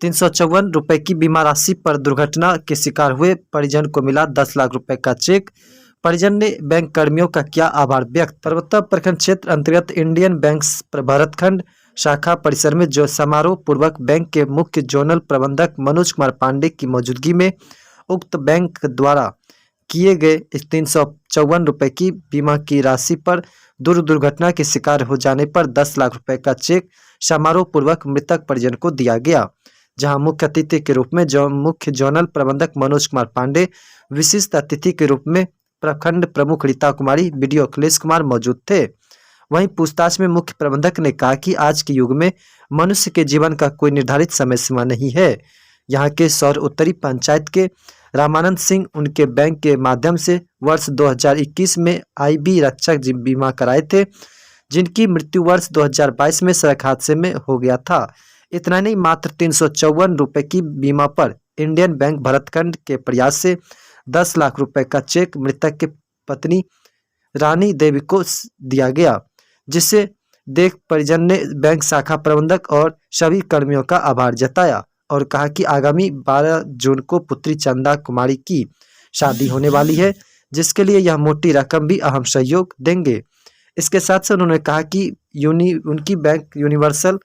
₹354 की बीमा राशि पर दुर्घटना के शिकार हुए परिजन को मिला 10 लाख रुपए का चेक। परिजन ने बैंक कर्मियों का किया आभार व्यक्त। पर्वता प्रखंड क्षेत्र अंतर्गत इंडियन बैंक भरतखंड शाखा परिसर में जो समारोह पूर्वक बैंक के मुख्य जोनल प्रबंधक मनोज कुमार पांडे की मौजूदगी में उक्त बैंक द्वारा किए गए इस ₹354 की बीमा की राशि पर दुर्घटना के शिकार हो जाने पर 10 लाख रुपए का चेक समारोह पूर्वक मृतक परिजन को दिया गया, जहां मुख्य अतिथि के रूप में मुख्य जोनल प्रबंधक मनोज कुमार पांडे, विशिष्ट अतिथि के रूप में प्रखंड प्रमुख रीता कुमारी, बीडीओ अखिलेश कुमार मौजूद थे। वहीं पूछताछ में मुख्य प्रबंधक ने कहा कि आज के युग में मनुष्य के जीवन का कोई निर्धारित समय सीमा नहीं है। यहाँ के सौर उत्तरी पंचायत के रामानंद सिंह उनके बैंक के माध्यम से वर्ष 2021 में आईबी रक्षक बीमा कराए थे, जिनकी मृत्यु वर्ष 2022 में सड़क हादसे में हो गया था। इतना नहीं, मात्र ₹354 की बीमा पर इंडियन बैंक भरतखंड के प्रयास से 10 लाख रुपए का चेक मृतक के पत्नी रानी देवी को दिया गया, जिसे देख परिजन ने बैंक शाखा प्रबंधक और सभी कर्मियों का आभार जताया और कहा कि आगामी 12 जून को पुत्री चंदा कुमारी की शादी होने वाली है, जिसके लिए यह मोटी रकम भी अहम सहयोग देंगे। इसके साथ साथ उन्होंने कहा कि उनकी बैंक यूनिवर्सल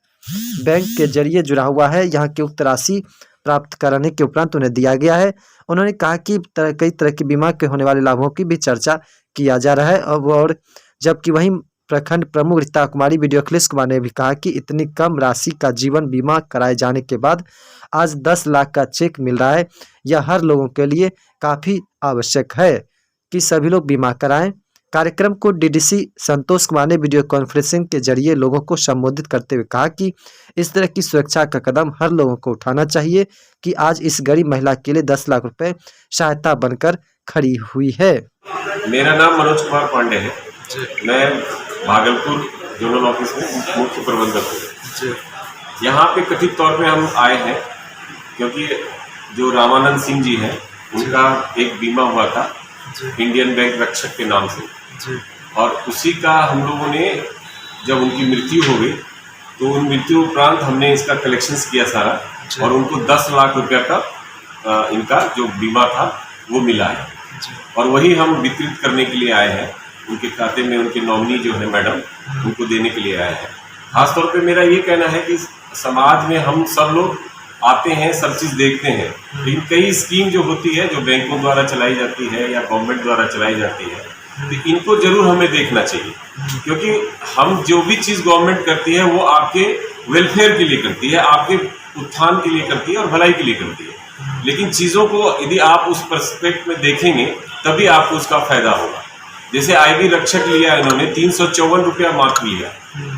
बैंक के जरिए जुड़ा हुआ है। यहाँ की उक्त राशि प्राप्त कराने के उपरांत उन्हें दिया गया है। उन्होंने कहा कि कई तरह की बीमा के होने वाले लाभों की भी चर्चा किया जा रहा है और जबकि वहीं प्रखंड प्रमुख रीता कुमारी, बीडीओ अखिलेश कुमार ने भी कहा कि इतनी कम राशि का जीवन बीमा कराए जाने के बाद आज 10 लाख का चेक मिल रहा है। यह हर लोगों के लिए काफ़ी आवश्यक है कि सभी लोग बीमा कराएं। कार्यक्रम को डीडीसी संतोष कुमार ने वीडियो कॉन्फ्रेंसिंग के जरिए लोगों को संबोधित करते हुए कहा कि इस तरह की सुरक्षा का कदम हर लोगों को उठाना चाहिए कि आज इस गरीब महिला के लिए 10 लाख रुपए सहायता बनकर खड़ी हुई है। मेरा नाम मनोज कुमार पांडे है। मैं भागलपुर जोनल ऑफिस में मुख्य प्रबंधक हूँ। यहाँ पे कथित तौर पे हम आए हैं क्योंकि जो रामानंद सिंह जी हैं उनका एक बीमा हुआ था इंडियन बैंक रक्षक के नाम से, और उसी का हम लोगों ने जब उनकी मृत्यु हो गई तो उन मृत्यु उपरांत हमने इसका कलेक्शंस किया सारा और उनको 10 लाख रुपया का इनका जो बीमा था वो मिला है और वही हम वितरित करने के लिए आए हैं। उनके खाते में उनके नॉमिनी जो है मैडम, उनको देने के लिए आए हैं। खासतौर पे मेरा ये कहना है कि समाज में हम सब लोग आते हैं, सब चीज़ देखते हैं, लेकिन कई स्कीम जो होती है जो बैंकों द्वारा चलाई जाती है या गवर्नमेंट द्वारा चलाई जाती है, तो इनको जरूर हमें देखना चाहिए क्योंकि हम जो भी चीज़ गवर्नमेंट करती है वो आपके वेलफेयर के लिए करती है, आपके उत्थान के लिए करती है और भलाई के लिए करती है। लेकिन चीज़ों को यदि आप उस पर्सपेक्ट में देखेंगे तभी आपको उसका फायदा होगा। जैसे आईबी रक्षक लिया इन्होंने ₹354 मात्र लिया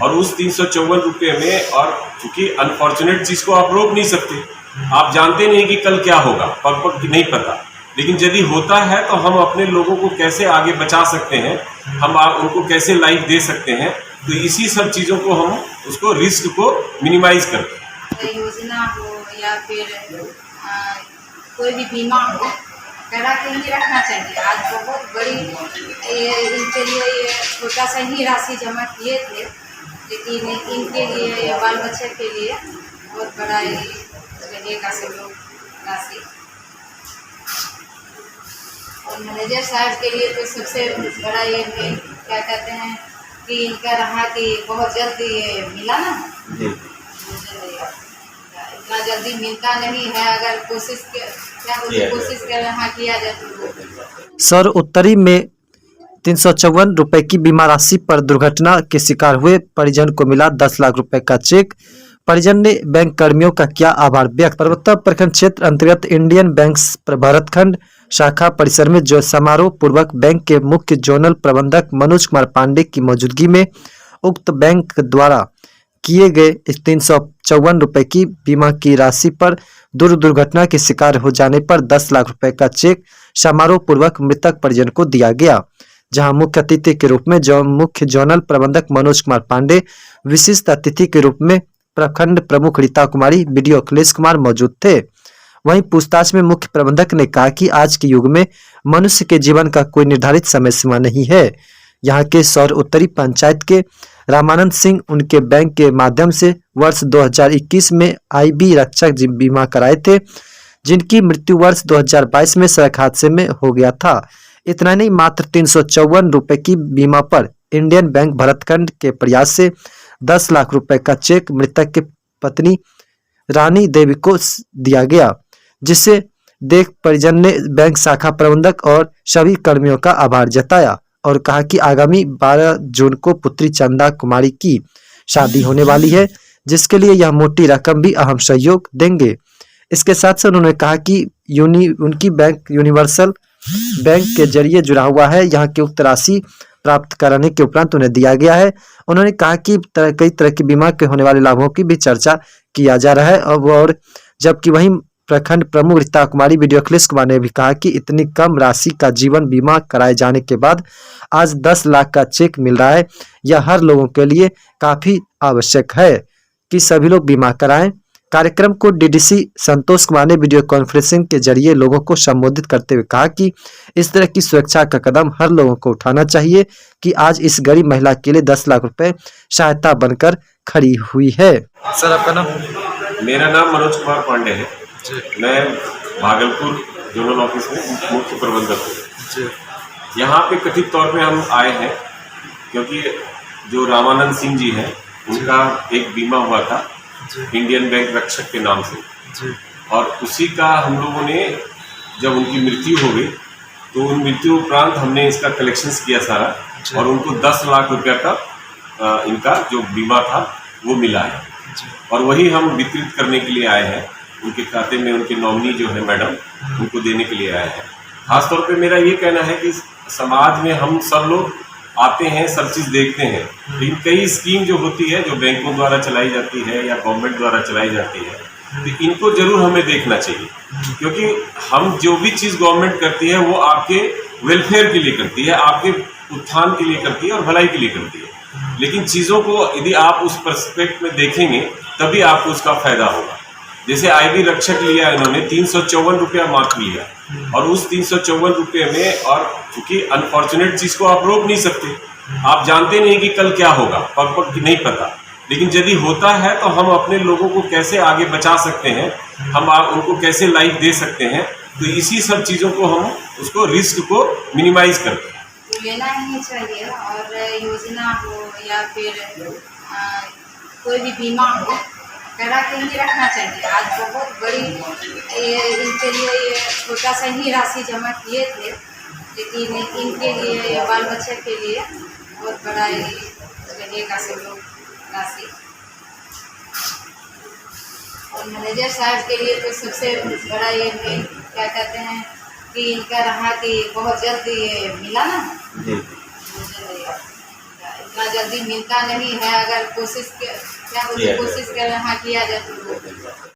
और उस ₹354 में, और चूंकि अनफॉर्चुनेट चीज को आप रोक नहीं सकते, आप जानते नहीं कि कल क्या होगा, पग नहीं पता, लेकिन यदि होता है तो हम अपने लोगों को कैसे आगे बचा सकते हैं, हम उनको कैसे लाइफ दे सकते हैं, तो इसी सब चीजों को हम उसको रिस्क को मिनिमाइज करते हैं। योजना हो या फिर कोई भी बीमा हो करा के ही रखना चाहिए। आज बहुत बड़ी इनके लिए ये छोटा सा ही राशि जमा किए थे, लेकिन इनके लिए या बाल बच्चे के लिए बहुत बड़ा रहेगा सब लोग राशि। और मैनेजर साहब के लिए तो सबसे बड़ा ये क्या कहते हैं कि इनका रहा कि बहुत जल्दी ये मिला ना, इतना जल्दी मिलता नहीं है। अगर कोशिश कर रहा किया जाए तो। सर उत्तरी में ₹354 की बीमा राशि पर दुर्घटना के शिकार हुए परिजन को मिला 10 लाख रुपए का चेक। परिजन ने बैंक कर्मियों का किया आभार व्यक्त। पर्वता प्रखंड क्षेत्र अंतर्गत इंडियन बैंक भरतखंड शाखा परिसर में जो समारोह पूर्वक बैंक के मुख्य जोनल प्रबंधक मनोज कुमार पांडे की मौजूदगी में उक्त बैंक द्वारा किए गए इस ₹354 की बीमा की राशि पर दुर्घटना के शिकार हो जाने पर 10 लाख रुपए का चेक समारोह पूर्वक मृतक परिजन को दिया गया, जहां मुख्य अतिथि के रूप में मुख्य जोनल प्रबंधक मनोज कुमार पांडे, विशिष्ट अतिथि के रूप में प्रखंड प्रमुख रीता कुमारी, बीडीओ अखिलेश कुमार मौजूद थे। वहीं पूछताछ में मुख्य प्रबंधक ने कहा कि आज के युग में मनुष्य के जीवन का कोई निर्धारित समय सीमा नहीं है। यहाँ के सौर उत्तरी पंचायत के रामानंद सिंह उनके बैंक के माध्यम से वर्ष 2021 में आईबी रक्षक बीमा कराए थे, जिनकी मृत्यु वर्ष 2022 में सड़क हादसे में हो गया था। इतना नहीं, मात्र 354 रुपए की बीमा पर इंडियन बैंक भरतखंड के प्रयास से 10 लाख रुपए का चेक मृतक के पत्नी रानी देवी को दिया गया, जिसे देख परिजन ने बैंक शाखा प्रबंधक और सभी कर्मियों का आभार जताया और कहा कि आगामी 12 जून को पुत्री चंदा कुमारी की शादी होने वाली है, जिसके लिए यह मोटी रकम भी अहम सहयोग देंगे। इसके साथ साथ उन्होंने कहा कि उनकी बैंक यूनिवर्सल बैंक के जरिए जुड़ा हुआ है। यहाँ की उक्त राशि प्राप्त कराने के उपरांत उन्हें दिया गया है। उन्होंने कहा कि कई तरह की बीमा के होने वाले लाभों की भी चर्चा किया जा रहा है और जबकि वहीं प्रखंड प्रमुख रीता कुमारी वीडियो अखिलेश कुमार ने भी कहा कि इतनी कम राशि का जीवन बीमा कराए जाने के बाद आज 10 लाख का चेक मिल रहा है। यह हर लोगों के लिए काफी आवश्यक है कि सभी लोग बीमा कराएं। कार्यक्रम को डीडीसी संतोष कुमार ने वीडियो कॉन्फ्रेंसिंग के जरिए लोगों को संबोधित करते हुए कहा कि इस तरह की सुरक्षा का कदम हर लोगों को उठाना चाहिए कि आज इस गरीब महिला के लिए 10 लाख रुपए सहायता बनकर खड़ी हुई है। सर आपका नाम? मेरा नाम मनोज कुमार पांडे है। मैं भागलपुर जोनल ऑफिस में मुख्य प्रबंधक हूँ। यहाँ पे कथित तौर पे हम आए हैं क्योंकि जो रामानंद सिंह जी हैं उनका एक बीमा हुआ था इंडियन बैंक रक्षक के नाम से, और उसी का हम लोगों ने जब उनकी मृत्यु हो गई तो उन मृत्यु उपरांत हमने इसका कलेक्शंस किया सारा और उनको 10 लाख रुपया का इनका जो बीमा था वो मिला है और वही हम वितरित करने के लिए आए हैं। उनके खाते में उनके नॉमिनी जो है मैडम उनको देने के लिए आए हैं। खासतौर पे मेरा ये कहना है कि समाज में हम सब लोग आते हैं, सब चीज़ देखते हैं, लेकिन कई स्कीम जो होती है जो बैंकों द्वारा चलाई जाती है या गवर्नमेंट द्वारा चलाई जाती है तो इनको जरूर हमें देखना चाहिए, क्योंकि हम जो भी चीज़ गवर्नमेंट करती है वो आपके वेलफेयर के लिए करती है, आपके उत्थान के लिए करती है और भलाई के लिए करती है। लेकिन चीज़ों को यदि आप उस पर्सपेक्ट में देखेंगे तभी आपको उसका फायदा होगा। जैसे आईबी रक्षक लिया इन्होंने 354 रुपया मात्र लिया और उस 354 रुपये में, और क्योंकि अनफॉर्चुनेट चीज़ को आप रोक नहीं सकते, आप जानते नहीं कि कल क्या होगा, पग नहीं पता, लेकिन यदि होता है तो हम अपने लोगों को कैसे आगे बचा सकते हैं, हम उनको कैसे लाइफ दे सकते हैं, तो इसी सब चीज़ों को हम उसको रिस्क को मिनिमाइज करते हैं। तो लेना ही चाहिए और योजना हो या फिर कोई भी बीमा हो करा के ही रखना चाहिए। आज बहुत बड़ी इनके लिए ये छोटा सा ही राशि जमा किए थे, लेकिन इनके लिए बाल बच्चे के लिए बहुत बड़ा लगेगा सब लोग राशि। और मैनेजर साहब के लिए तो सबसे बड़ा ये क्या कहते हैं कि इनका रहा कि बहुत जल्दी ये मिला ना, इतना जल्दी मिलता नहीं है। अगर कोशिश कोशिश कर रहा किया जाए तो